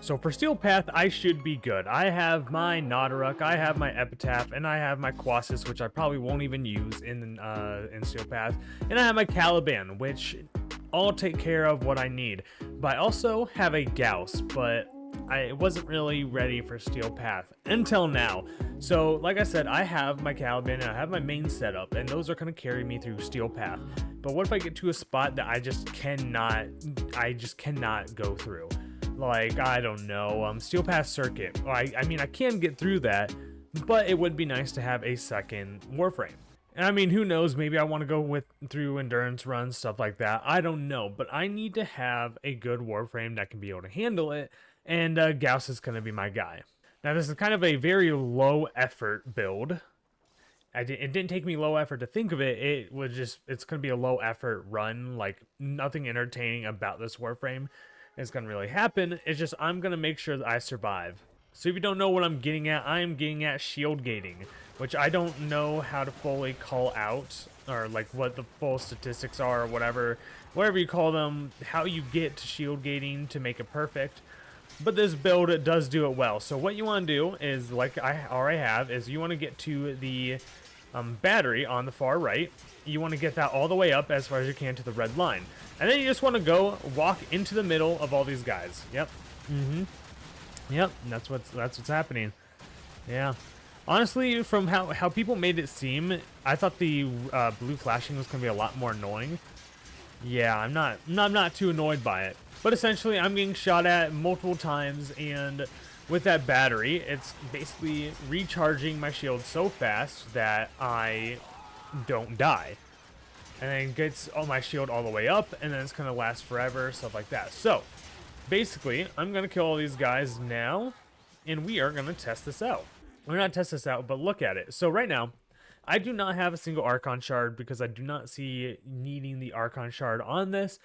So for Steel Path, I should be good. I have my Nautaruk, I have my Epitaph, and I have my Quasis, which I probably won't even use in Steel Path, and I have my Caliban, which all take care of what I need. But I also have a Gauss, but I wasn't really ready for Steel Path until now. So like I said, I have my Caliban and I have my main setup, and those are going to carry me through Steel Path. But what if I get to a spot that I just cannot go through? Like, I don't know, Steel Path Circuit. I mean, I can get through that, but it would be nice to have a second Warframe. And I mean, who knows, maybe I want to go through endurance runs, stuff like that. I don't know, but I need to have a good Warframe that can be able to handle it, and Gauss is going to be my guy. Now, this is kind of a very low effort build. It didn't take me low effort to think of it. It's going to be a low effort run. Like, nothing entertaining about this Warframe is going to really happen. It's just I'm going to make sure that I survive. So if you don't know what I'm getting at, I'm getting at shield gating, which I don't know how to fully call out, or like what the full statistics are, or whatever you call them, how you get to shield gating to make it perfect. But this build, it does do it well. So what you want to do is, like I already have, is you want to get to the battery on the far right. You want to get that all the way up as far as you can to the red line. And then you just want to go walk into the middle of all these guys. Yep. Yep, and that's what's happening. Yeah. Honestly, from how people made it seem, I thought the blue flashing was going to be a lot more annoying. Yeah, I'm not too annoyed by it. But essentially, I'm getting shot at multiple times, and with that battery, it's basically recharging my shield so fast that I don't die. And then it gets all my shield all the way up, and then it's going to last forever, stuff like that. So, basically, I'm going to kill all these guys now, and we are going to test this out. We're not test this out, but look at it. So right now, I do not have a single Archon Shard because I do not see needing the Archon Shard on this.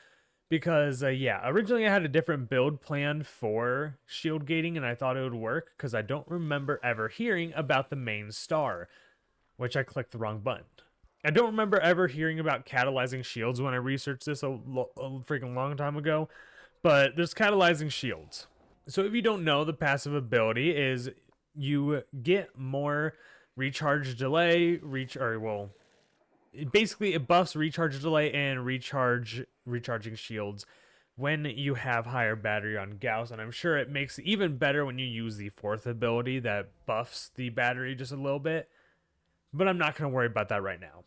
Because, yeah, originally I had a different build plan for shield gating, and I thought it would work because I don't remember ever hearing about the main star, which I clicked the wrong button. I don't remember ever hearing about catalyzing shields when I researched this a freaking long time ago, but there's catalyzing shields. So if you don't know, the passive ability is you get more recharge delay, basically it buffs recharge delay and recharging shields when you have higher battery on Gauss, and I'm sure it makes it even better when you use the fourth ability that buffs the battery just a little bit, but I'm not going to worry about that right now.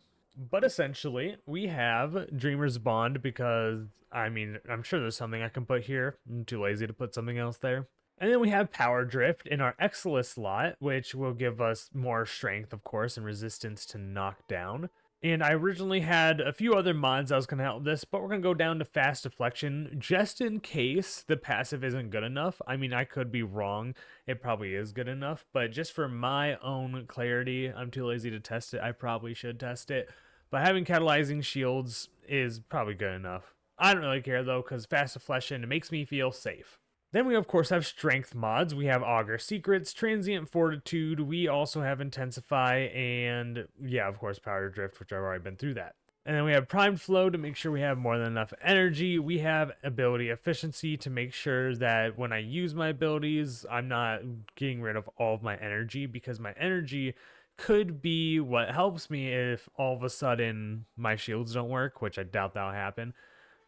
But essentially, we have Dreamer's Bond because, I mean, I'm sure there's something I can put here. I'm too lazy to put something else there. And then we have Power Drift in our Exilus slot, which will give us more strength, of course, and resistance to knockdown. And I originally had a few other mods that was going to help this, but we're going to go down to Fast Deflection just in case the passive isn't good enough. I mean, I could be wrong. It probably is good enough, but just for my own clarity, I'm too lazy to test it. I probably should test it. But having catalyzing shields is probably good enough. I don't really care, though, because Fast Deflection, it makes me feel safe. Then we, of course, have strength mods. We have Augur Secrets, Transient Fortitude. We also have Intensify, and, yeah, of course, Power Drift, which I've already been through that. And then we have Primed Flow to make sure we have more than enough energy. We have Ability Efficiency to make sure that when I use my abilities, I'm not getting rid of all of my energy, because my energy could be what helps me if all of a sudden my shields don't work, which I doubt that'll happen.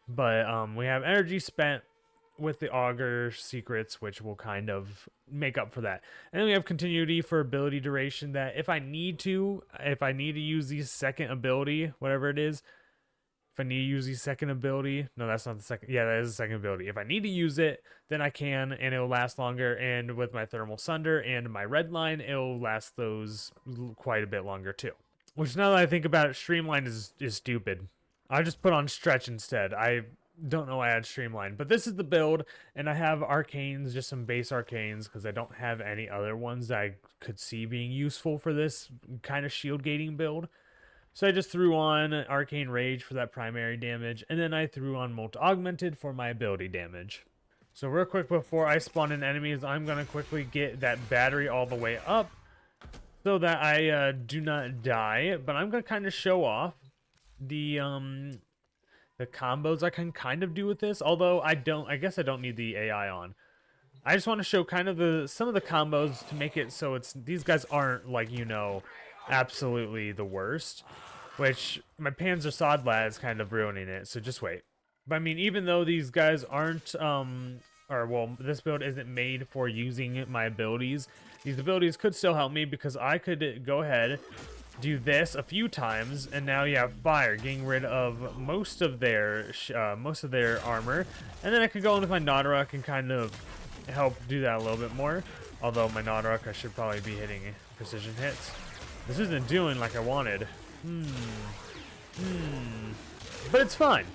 But we have energy spent with the Augur Secrets, which will kind of make up for that. And then we have Continuity for ability duration, that if I need to use the second ability, whatever it is, if I need to use the second ability, no, that's not the second, yeah, that is the second ability. If I need to use it, then I can, and it'll last longer. And with my Thermal Sunder and my Red Line, it'll last those quite a bit longer too. Which, now that I think about it, Streamline is stupid. I just put on Stretch instead. I don't know why I had Streamline, but this is the build, and I have Arcanes, just some base Arcanes, because I don't have any other ones that I could see being useful for this kind of shield gating build. So I just threw on Arcane Rage for that primary damage, and then I threw on Molt Augmented for my ability damage. So real quick before I spawn in enemies, I'm going to quickly get that battery all the way up so that I do not die, but I'm going to kind of show off the combos I can kind of do with this, although I guess I don't need the AI on. I just want to show kind of some of the combos to make it so these guys aren't like, you know, absolutely the worst. Which my Panzer Sodla is kind of ruining it, so just wait. But I mean, even though these guys aren't, this build isn't made for using my abilities, these abilities could still help me because I could go ahead, do this a few times, and now you have fire, getting rid of most of their armor, and then I could go into my Nadaruk and kind of help do that a little bit more. Although my Nadaruk, I should probably be hitting precision hits. This isn't doing like I wanted. But it's fine.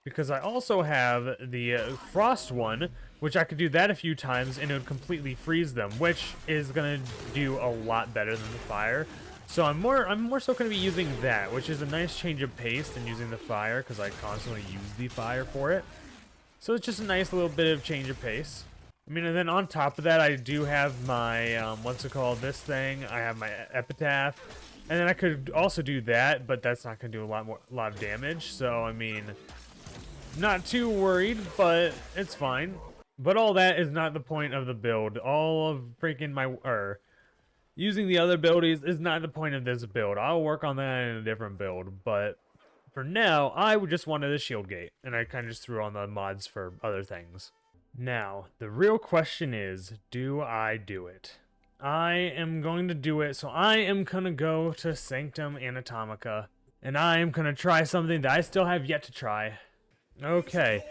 Because I also have the frost one, which I could do that a few times and it would completely freeze them, which is gonna do a lot better than the fire. So I'm more so gonna be using that, which is a nice change of pace than using the fire, because I constantly use the fire for it. So it's just a nice little bit of change of pace. I mean, and then on top of that, I do have my what's it called? This thing. I have my epitaph, and then I could also do that, but that's not gonna do a lot of damage. So I mean. Not too worried, but it's fine. But all that is not the point of the build. All of freaking using the other abilities is not the point of this build. I'll work on that in a different build, but for now, I just wanted a shield gate, and I kind of just threw on the mods for other things. Now, the real question is, do I do it? I am going to do it, so I am gonna go to Sanctum Anatomica, and I am gonna try something that I still have yet to try. Okay,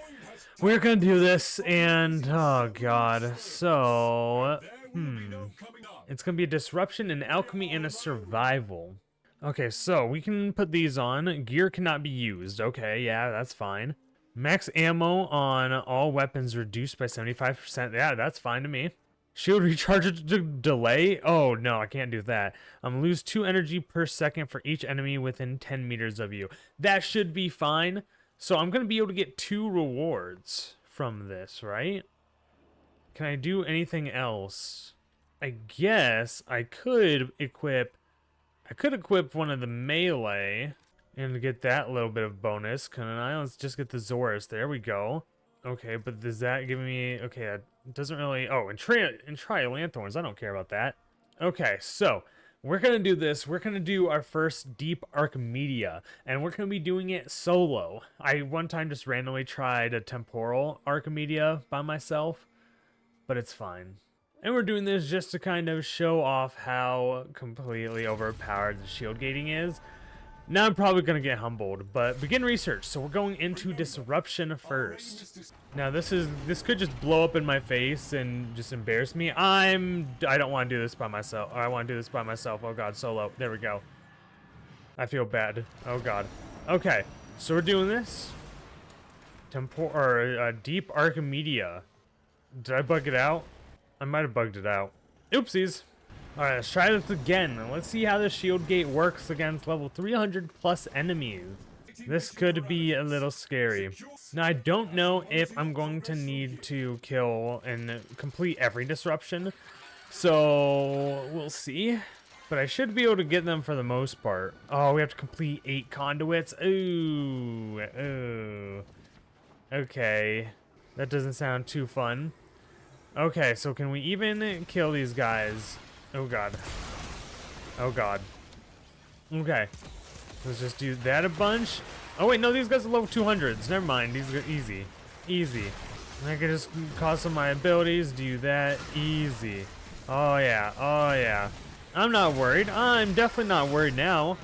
we're gonna do this, and oh god, so it's gonna be a disruption, an alchemy, and a survival. Okay, so we can put these on. Gear cannot be used. Okay, yeah, that's fine. Max ammo on all weapons reduced by 75%. Yeah, that's fine to me. Shield recharge delay. Oh no, I can't do that. Lose 2 energy per second for each enemy within 10 meters of you. That should be fine. So I'm going to be able to get 2 rewards from this, right? Can I do anything else? I guess I could equip one of the melee and get that little bit of bonus. Can I? Let's just get the Zorus. There we go. Okay, but does that give me... Okay, that doesn't really... Oh, and Trialanthorns. I don't care about that. Okay, so... We're going to do this. We're going to do our first deep Archimedea, and we're going to be doing it solo. I one time just randomly tried a temporal Archimedea by myself, but it's fine. And we're doing this just to kind of show off how completely overpowered the shield gating is. Now I'm probably going to get humbled, but begin research. So we're going into disruption first. Now this could just blow up in my face and just embarrass me. I don't want to do this by myself. I want to do this by myself. Oh god, solo. There we go. I feel bad. Oh god. Okay, so we're doing this. Deep Archimedea. Did I bug it out? I might have bugged it out. Oopsies. Alright, let's try this again. Let's see how the shield gate works against level 300 plus enemies. This could be a little scary. Now, I don't know if I'm going to need to kill and complete every disruption, so we'll see. But I should be able to get them for the most part. Oh, we have to complete 8 conduits. Ooh, ooh. Okay, that doesn't sound too fun. Okay, so can we even kill these guys? Oh god. Oh god. Okay. Let's just do that a bunch. Oh wait, no, these guys are level 200s. Never mind, these are easy. Easy. And I can just cause some of my abilities, do that. Easy. Oh yeah, oh yeah. I'm not worried. I'm definitely not worried now.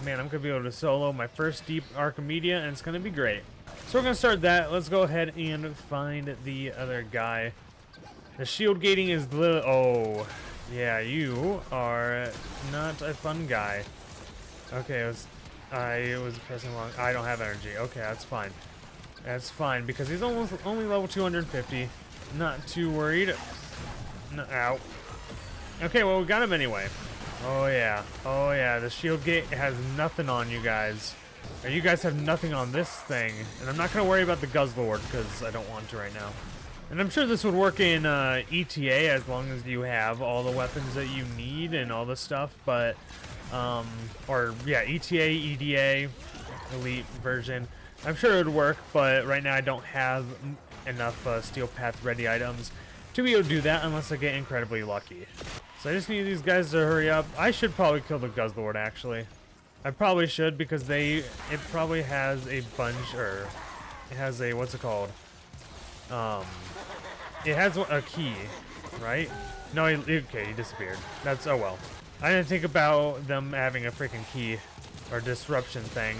Man, I'm gonna be able to solo my first deep Archimedea, and it's gonna be great. So we're gonna start that. Let's go ahead and find the other guy. The shield gating is oh. Yeah, you are not a fun guy. Okay, I was pressing long. I don't have energy. Okay, that's fine. That's fine because he's only level 250. Not too worried. No, ow. Okay, well we got him anyway. Oh yeah. Oh yeah. The shield gate has nothing on you guys. Or you guys have nothing on this thing, and I'm not gonna worry about the Guzzlord because I don't want to right now. And I'm sure this would work in ETA as long as you have all the weapons that you need and all this stuff, but, yeah, ETA, EDA, Elite version. I'm sure it would work, but right now I don't have enough Steel Path ready items. to be able to do that unless I get incredibly lucky. So I just need these guys to hurry up. I should probably kill the Guzzlord, actually. I probably should, because it probably has a bunch, or it has a, what's it called? It has a key, right? No, okay, he disappeared. That's, oh well. I didn't think about them having a freaking key or disruption thing.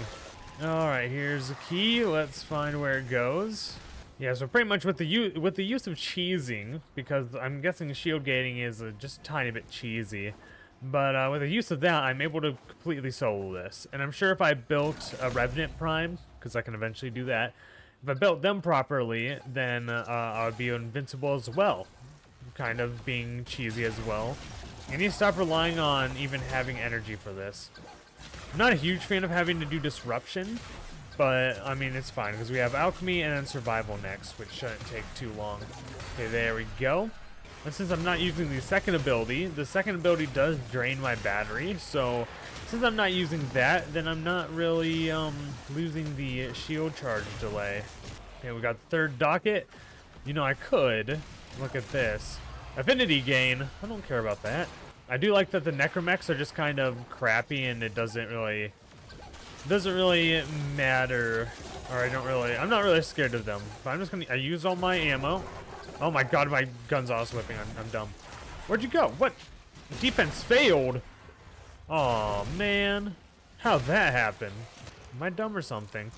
All right, here's the key. Let's find where it goes. Yeah, so pretty much with the use of cheesing, because I'm guessing shield gating is just a tiny bit cheesy, but with the use of that, I'm able to completely solo this. And I'm sure if I built a Revenant Prime, because I can eventually do that, if I built them properly, then I would be invincible as well. Kind of being cheesy as well. I need to stop relying on even having energy for this. I'm not a huge fan of having to do disruption, but I mean it's fine because we have alchemy and then survival next, which shouldn't take too long. Okay, there we go. And since I'm not using the second ability does drain my battery, so since I'm not using that, then I'm not really losing the shield charge delay. Okay, we got the third docket. You know, I could look at this. Affinity gain, I don't care about that. I do like that the necromechs are just kind of crappy and it doesn't really matter, or I'm not really scared of them. But I'm just gonna, I used all my ammo. Oh my god, my gun's auto whipping. I'm dumb. Where'd you go? What? Defense failed. Oh man, how'd that happen? Am I dumb or something?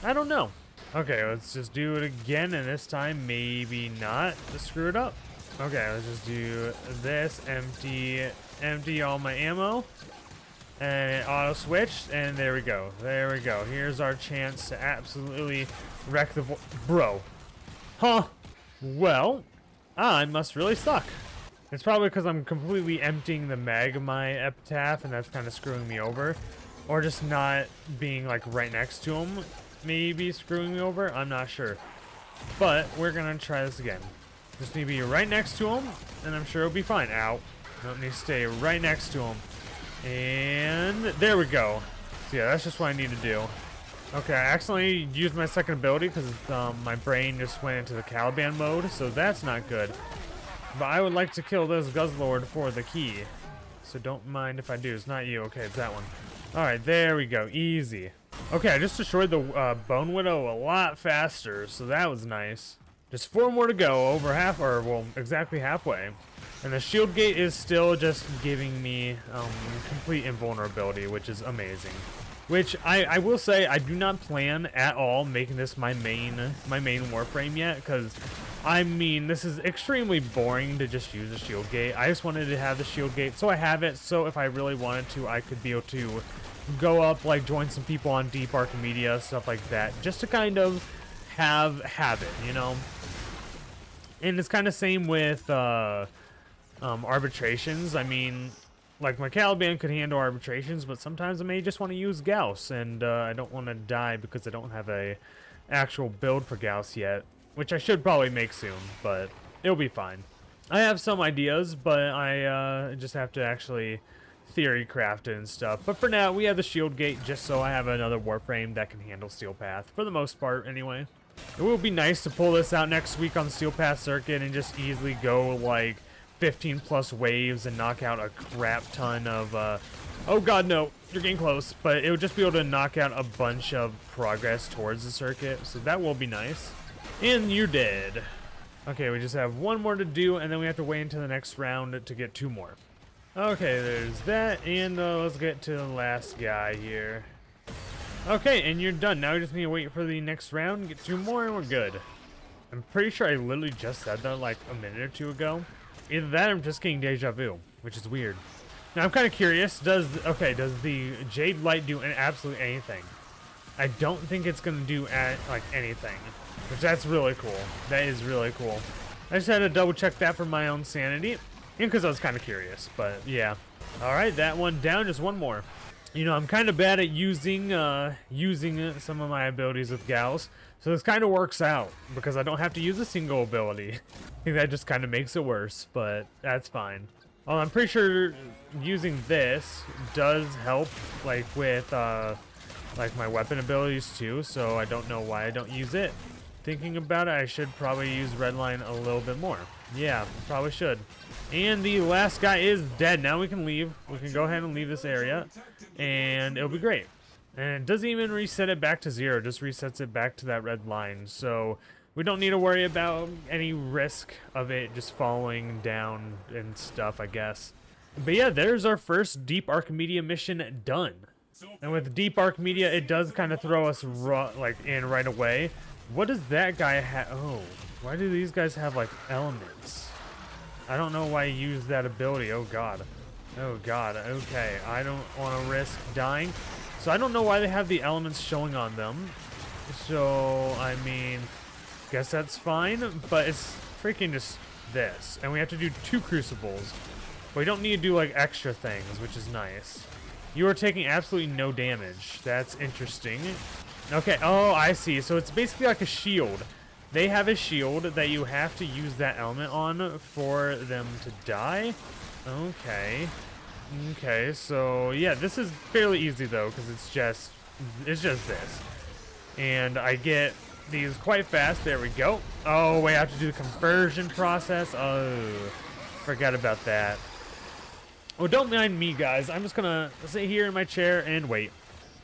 I don't know. Okay, let's just do it again, and this time maybe not to screw it up. Okay, let's just do this, empty all my ammo, and auto switched, and there we go. There we go. Here's our chance to absolutely wreck the bro. Huh. Well, I must really suck. It's probably because I'm completely emptying the mag of my epitaph, and that's kind of screwing me over. Or just not being like right next to him. Maybe screwing me over, I'm not sure. But we're gonna try this again. Just need to be right next to him, and I'm sure it'll be fine. Ow. Don't need to stay right next to him. And there we go. So yeah, that's just what I need to do. Okay, I accidentally used my second ability because my brain just went into the Caliban mode, so that's not good. But I would like to kill this Guzzlord for the key. So don't mind if I do. It's not you. Okay, it's that one. Alright, there we go. Easy. Okay, I just destroyed the Bone Widow a lot faster, so that was nice. Just 4 more to go, over half, or well, exactly halfway. And the shield gate is still just giving me complete invulnerability, which is amazing. Which I will say, I do not plan at all making this my main Warframe yet, because I mean this is extremely boring to just use the shield gate. I just wanted to have the shield gate, so I have it. So if I really wanted to, I could be able to go up, like join some people on Deep Archimedea, stuff like that, just to kind of have it, you know. And it's kind of same with arbitrations. I mean, like my Caliban could handle arbitrations, but sometimes I may just want to use Gauss, and I don't want to die because I don't have a actual build for Gauss yet, which I should probably make soon, but it'll be fine. I have some ideas, but I just have to actually theory craft it and stuff. But for now, we have the shield gate just so I have another Warframe that can handle Steel Path, for the most part anyway. It will be nice to pull this out next week on Steel Path Circuit and just easily go like 15 plus waves and knock out a crap ton of oh god no, you're getting close, but it would just be able to knock out a bunch of progress towards the circuit, so that will be nice. And you're dead. Okay, we just have 1 more to do, and then we have to wait until the next round to get 2 more. Okay, there's that, and let's get to the last guy here. Okay, and you're done. Now we just need to wait for the next round, get 2 more, and we're good. I'm pretty sure I literally just said that like a minute or 2 ago. Either that or I'm just getting deja vu, which is weird. Now I'm kind of curious, does the Jade Light do absolutely anything? I don't think it's going to do like anything, which that's really cool. That is really cool. I just had to double check that for my own sanity, and because I was kind of curious, but yeah. All right, that one down, just 1 more. You know, I'm kind of bad at using some of my abilities with Gauss, so this kind of works out because I don't have to use a single ability. I think that just kind of makes it worse, but that's fine. Oh, I'm pretty sure using this does help, like with like my weapon abilities too. So I don't know why I don't use it. I thinking about it, I should probably use redline a little bit more. Yeah, probably should. And the last guy is dead. Now we can leave. We can go ahead and leave this area, and it'll be great. And it doesn't even reset it back to 0, just resets it back to that red line. So we don't need to worry about any risk of it just falling down and stuff, I guess. But yeah, there's our first Deep Archimedea mission done. And with Deep Archimedea, it does kind of throw us in right away. What does that guy have? Oh, why do these guys have like elements? I don't know why he used that ability. Oh god. Oh god. Okay, I don't want to risk dying. So I don't know why they have the elements showing on them. So, I mean, guess that's fine, but it's freaking just this. And we have to do 2 crucibles. But we don't need to do like extra things, which is nice. You are taking absolutely no damage. That's interesting. Okay, oh, I see. So it's basically like a shield. They have a shield that you have to use that element on for them to die. Okay. Okay, so yeah, this is fairly easy though, because it's just this. And I get these quite fast. There we go. Oh, wait, I have to do the conversion process. Oh, forgot about that. Well, don't mind me, guys. I'm just gonna sit here in my chair and wait.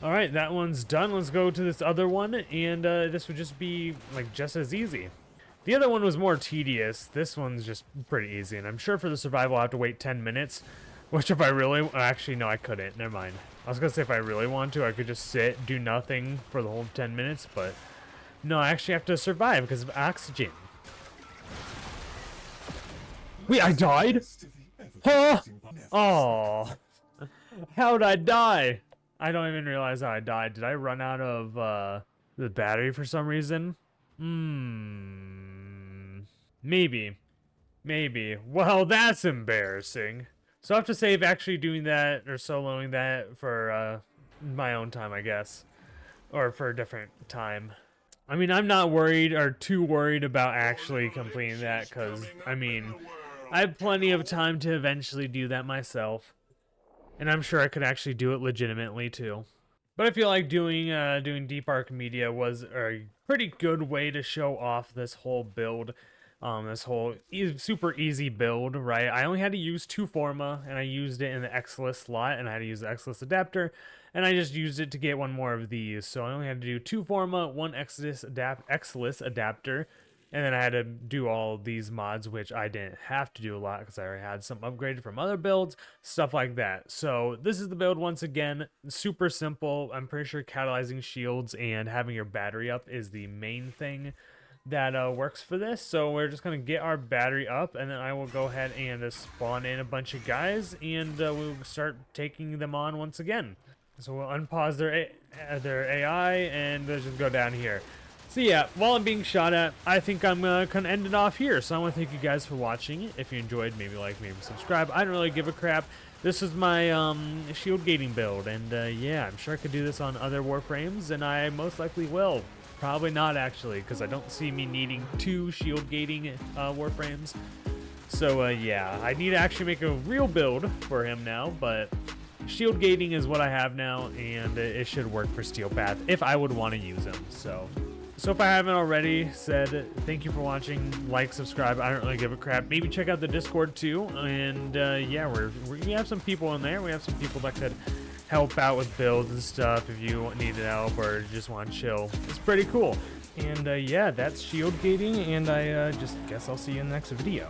All right, that one's done. Let's go to this other one, and this would just be like just as easy. The other one was more tedious. This one's just pretty easy, and I'm sure for the survival I'll have to wait 10 minutes. Which if I really... Actually, no, I couldn't. Never mind. I was going to say if I really want to, I could just sit, do nothing for the whole 10 minutes. But no, I actually have to survive because of oxygen. Wait, I died? Huh? Oh. How'd I die? I don't even realize how I died. Did I run out of the battery for some reason? Maybe. Maybe. Well, that's embarrassing. So I have to save actually doing that or soloing that for my own time, I guess. Or for a different time. I mean, I'm not worried or too worried about actually completing that because, I mean, I have plenty of time to eventually do that myself. And I'm sure I could actually do it legitimately too. But I feel like doing Deep Archimedea was a pretty good way to show off this whole build. This whole super easy build, right? I only had to use 2 Forma, and I used it in the Exilus slot, and I had to use the Exilus adapter, and I just used it to get 1 more of these. So I only had to do 2 Forma, 1 Exilus adapter, and then I had to do all these mods, which I didn't have to do a lot because I already had some upgraded from other builds, stuff like that. So this is the build once again, super simple. I'm pretty sure catalyzing shields and having your battery up is the main thing that works for this. So we're just gonna get our battery up, and then I will go ahead and spawn in a bunch of guys, and we'll start taking them on once again. So we'll unpause their AI and just go down here. So yeah, while I'm being shot at, I think I'm gonna end it off here. So I want to thank you guys for watching. If you enjoyed, maybe like, maybe subscribe. I don't really give a crap. This is my shield gating build, and yeah, I'm sure I could do this on other Warframes, and I most likely will. Probably not actually, because I don't see me needing 2 shield gating Warframes. So yeah, I need to actually make a real build for him now, but shield gating is what I have now, and it should work for Steel Path if I would want to use him. So if I haven't already said, thank you for watching, like, subscribe, I don't really give a crap. Maybe check out the Discord too, and yeah, we have some people in there. We have some people that could help out with builds and stuff if you needed help or just want to chill. It's pretty cool. And yeah, that's shield gating, and I just guess I'll see you in the next video.